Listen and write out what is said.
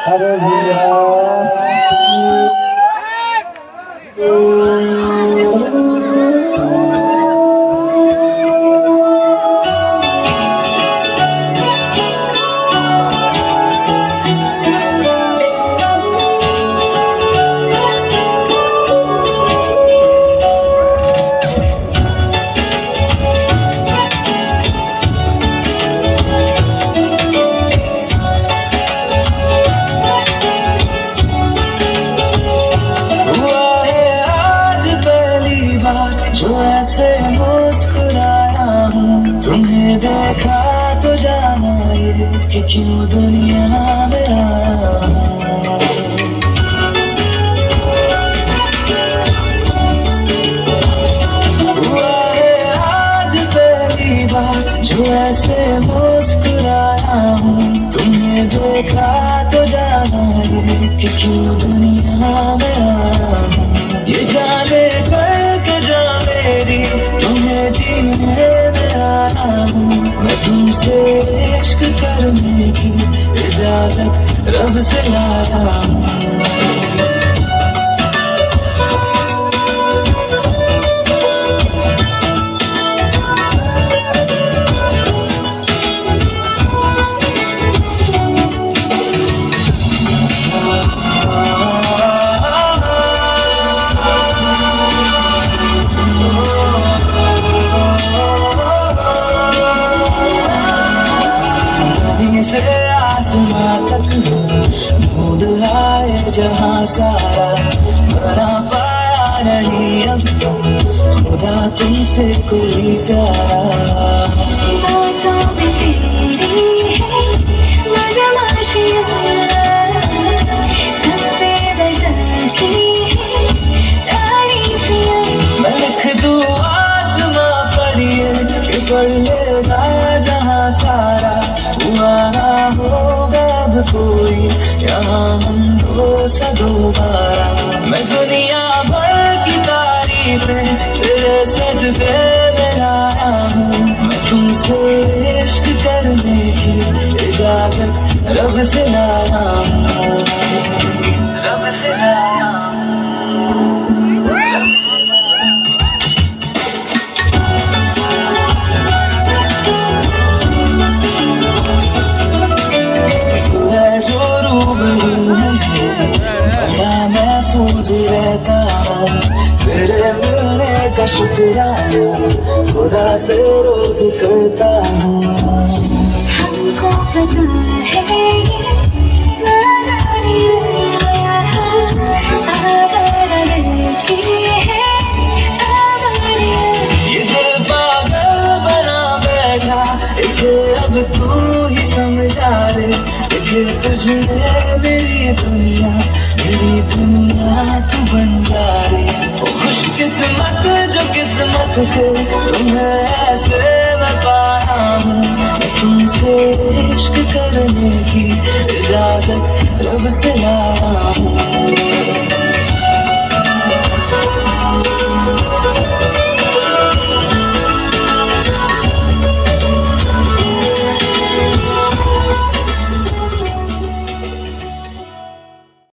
अरे भैया जो ऐसे मुस्कुराया हूँ, तुम्हें देखा तो जाना ये कि क्यों दुनिया में आया हूँ। हुआ है आज पहली बार जो ऐसे मुस्कुराया हूँ, तुम्हें देखा तो जाना ये कि क्यों दुनिया में आया हूँ। ये जाने तुम्हें जीने में आया हूँ, मैं तुमसे इश्क करने की इजाजत रब से लाया हूँ। से आसमां तक ढूंढ लाए जहां सारा, बना पाया नहीं अब तक खुदा तुमसे कोई प्यारा। बातों में तेरी है मदमाशियाँ, सब बेवजह की है तारीफियाँ। मैं लिख दूँ आसमां पर ये कि पढ़ लेगा जहां सारा, हुआ ना होगा अब कोई यहाँ हम दो सा दोबारा। मैं दुनिया भर की तारीफें तेरे सजदे में लाया हूँ, मैं तुमसे इश्क करने की इजाजत रब से लाया हूँ, रब से लाया हूँ। महफूज रहता हूँ तेरे मिलने का शुक्राना खुदा से रोज करता हूँ। हमको पता है ये दिल पागल बना बैठा, इसे अब तू ही समझा रे। देखे तुझने मेरी दुनिया तू बन जा रे। ओ खुशकिस्मत जो किस्मत से तुम्हें ऐसे मैं पाया हूँ, मैं तुमसे इश्क करने की इजाजत रब से लाया हूँ।